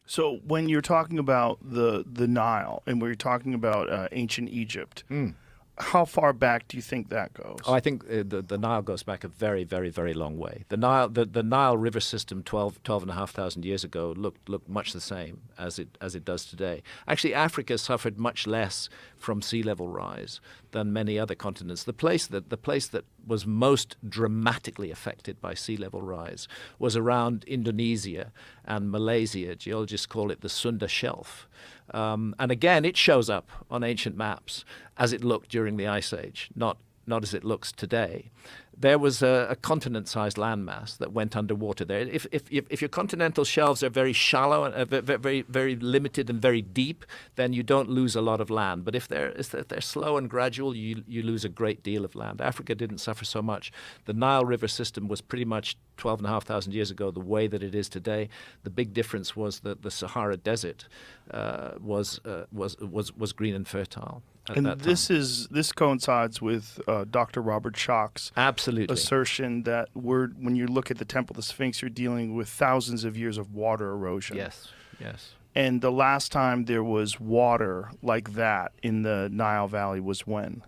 So when you're talking about the Nile and we're talking about ancient Egypt, how far back do you think that goes? Oh, I think the Nile goes back a very, very, very long way. The Nile River system 12,500 years ago looked much the same as it does today. Actually, Africa suffered much less from sea level rise than many other continents. The place that was most dramatically affected by sea level rise was around Indonesia and Malaysia. Geologists call it the Sunda Shelf. And again, it shows up on ancient maps as it looked during the Ice Age, not as it looks today. There was a continent-sized landmass that went underwater there. If your continental shelves are very shallow, and very, very limited and very deep, then you don't lose a lot of land. But if they're slow and gradual, you lose a great deal of land. Africa didn't suffer so much. The Nile River system was pretty much 12,500 years ago the way that it is today. The big difference was that the Sahara Desert was green and fertile. And this coincides with Dr. Robert Schoch's absolutely assertion that when you look at the Temple of the Sphinx, you're dealing with thousands of years of water erosion. Yes. And the last time there was water like that in the Nile Valley was when?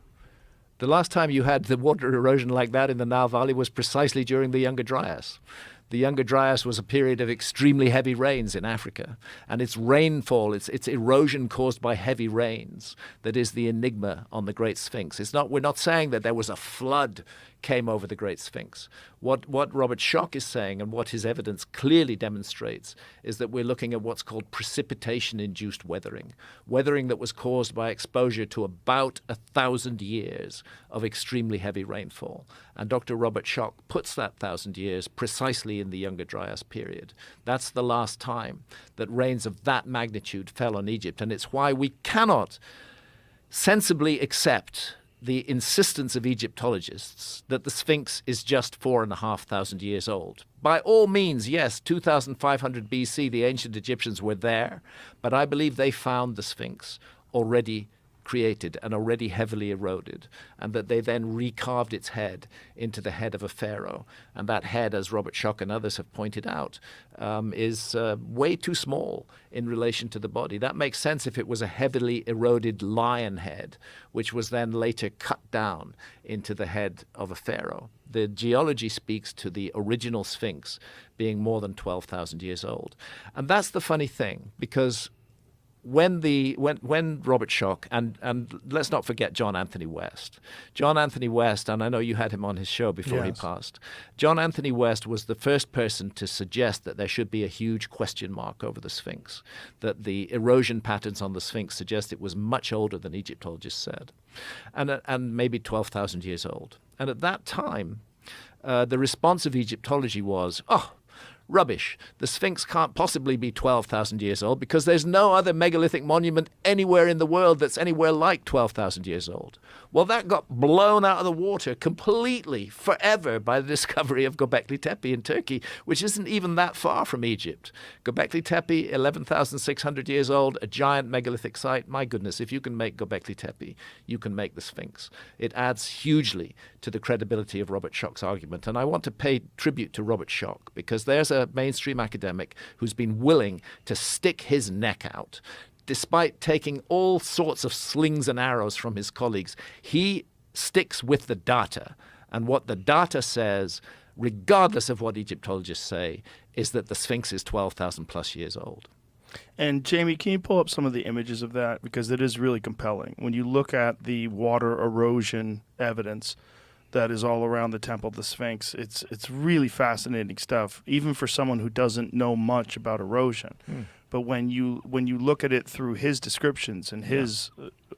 The last time you had the water erosion like that in the Nile Valley was precisely during the Younger Dryas. The Younger Dryas was a period of extremely heavy rains in Africa, and it's rainfall, it's erosion caused by heavy rains that is the enigma on the Great Sphinx. We're not saying that there was a flood came over the Great Sphinx. What Robert Schoch is saying, and what his evidence clearly demonstrates, is that we're looking at what's called precipitation-induced weathering that was caused by exposure to about 1,000 years of extremely heavy rainfall. And Dr. Robert Schoch puts that 1,000 years precisely in the Younger Dryas period. That's the last time that rains of that magnitude fell on Egypt, and it's why we cannot sensibly accept the insistence of Egyptologists that the Sphinx is just 4,500 years old. By all means, yes, 2,500 BC, the ancient Egyptians were there, but I believe they found the Sphinx already created and already heavily eroded, and that they then recarved its head into the head of a pharaoh. And that head, as Robert Schoch and others have pointed out, is way too small in relation to the body. That makes sense if it was a heavily eroded lion head, which was then later cut down into the head of a pharaoh. The geology speaks to the original Sphinx being more than 12,000 years old. And that's the funny thing, because when Robert Schoch, and let's not forget John Anthony West, and I know you had him on his show before he passed. John Anthony West was the first person to suggest that there should be a huge question mark over the Sphinx, that the erosion patterns on the Sphinx suggest it was much older than Egyptologists said, and maybe 12,000 years old. And at that time, the response of Egyptology was, rubbish. The Sphinx can't possibly be 12,000 years old because there's no other megalithic monument anywhere in the world that's anywhere like 12,000 years old. Well, that got blown out of the water completely, forever, by the discovery of Göbekli Tepe in Turkey, which isn't even that far from Egypt. Göbekli Tepe, 11,600 years old, a giant megalithic site. My goodness, if you can make Göbekli Tepe, you can make the Sphinx. It adds hugely to the credibility of Robert Schoch's argument. And I want to pay tribute to Robert Schoch, because there's a mainstream academic who's been willing to stick his neck out. Despite taking all sorts of slings and arrows from his colleagues, he sticks with the data. And what the data says, regardless of what Egyptologists say, is that the Sphinx is 12,000 plus years old. And Jamie, can you pull up some of the images of that? Because it is really compelling. When you look at the water erosion evidence that is all around the Temple of the Sphinx, it's really fascinating stuff, even for someone who doesn't know much about erosion. But when you look at it through his descriptions and his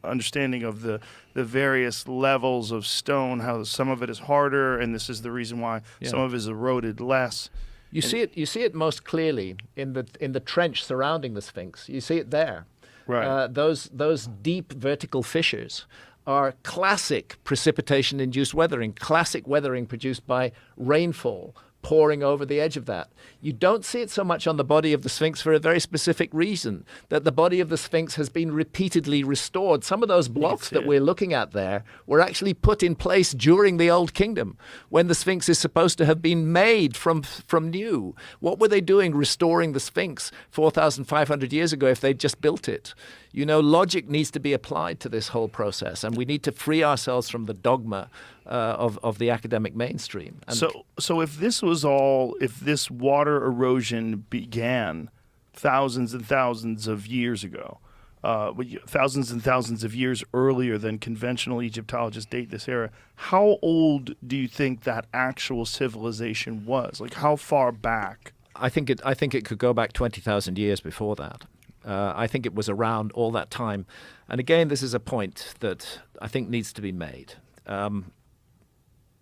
understanding of the various levels of stone, how some of it is harder, and this is the reason why some of it is eroded less. You see it most clearly in the trench surrounding the Sphinx. You see it there. Right. Those deep vertical fissures are classic precipitation-induced weathering, classic weathering produced by rainfall, pouring over the edge of that. You don't see it so much on the body of the Sphinx for a very specific reason, that the body of the Sphinx has been repeatedly restored. Some of those blocks that we're looking at there were actually put in place during the Old Kingdom, when the Sphinx is supposed to have been made from new. What were they doing restoring the Sphinx 4,500 years ago if they'd just built it? You know, logic needs to be applied to this whole process, and we need to free ourselves from the dogma of the academic mainstream. And so if this water erosion began thousands and thousands of years ago, thousands and thousands of years earlier than conventional Egyptologists date this era, how old do you think that actual civilization was? Like, how far back? I think it could go back 20,000 years before that. I think it was around all that time. And again, this is a point that I think needs to be made.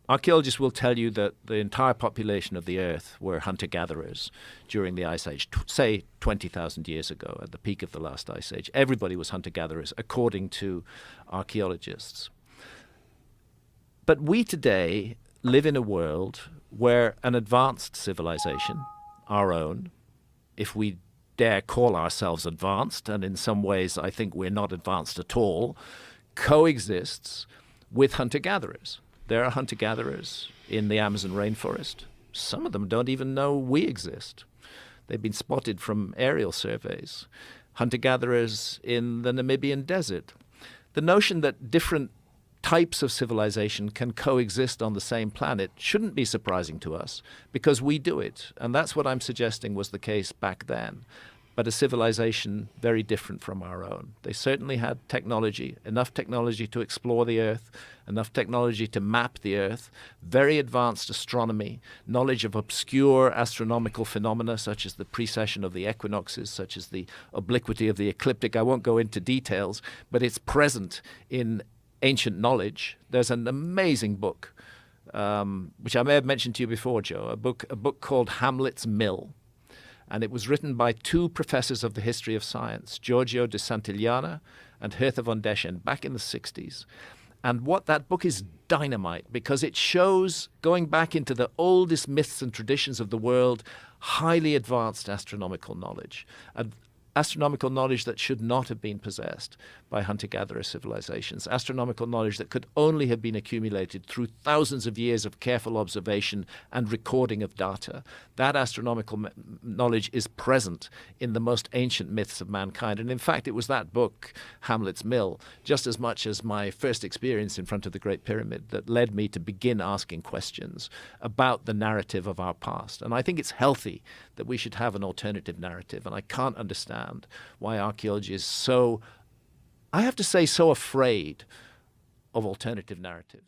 Archaeologists will tell you that the entire population of the Earth were hunter-gatherers during the Ice Age, say 20,000 years ago, at the peak of the last Ice Age. Everybody was hunter-gatherers, according to archaeologists. But we today live in a world where an advanced civilization, our own, if we dare call ourselves advanced, and in some ways I think we're not advanced at all, coexists with hunter-gatherers. There are hunter-gatherers in the Amazon rainforest. Some of them don't even know we exist. They've been spotted from aerial surveys. Hunter-gatherers in the Namibian desert. The notion that different types of civilization can coexist on the same planet shouldn't be surprising to us, because we do it. And that's what I'm suggesting was the case back then. But a civilization very different from our own. They certainly had technology, enough technology to explore the Earth, enough technology to map the Earth, very advanced astronomy, knowledge of obscure astronomical phenomena such as the precession of the equinoxes, such as the obliquity of the ecliptic. I won't go into details, but it's present in ancient knowledge. There's an amazing book, which I may have mentioned to you before, Joe, a book called Hamlet's Mill. And it was written by two professors of the history of science, Giorgio de Santillana and Hertha von Deschen, back in the 60s. And what that book is dynamite, because it shows, going back into the oldest myths and traditions of the world, highly advanced astronomical knowledge. Astronomical knowledge that should not have been possessed by hunter-gatherer civilizations, astronomical knowledge that could only have been accumulated through thousands of years of careful observation and recording of data. That astronomical knowledge is present in the most ancient myths of mankind. And in fact, it was that book, Hamlet's Mill, just as much as my first experience in front of the Great Pyramid, that led me to begin asking questions about the narrative of our past. And I think it's healthy that we should have an alternative narrative. And I can't understand why archaeology is so, I have to say, so afraid of alternative narratives.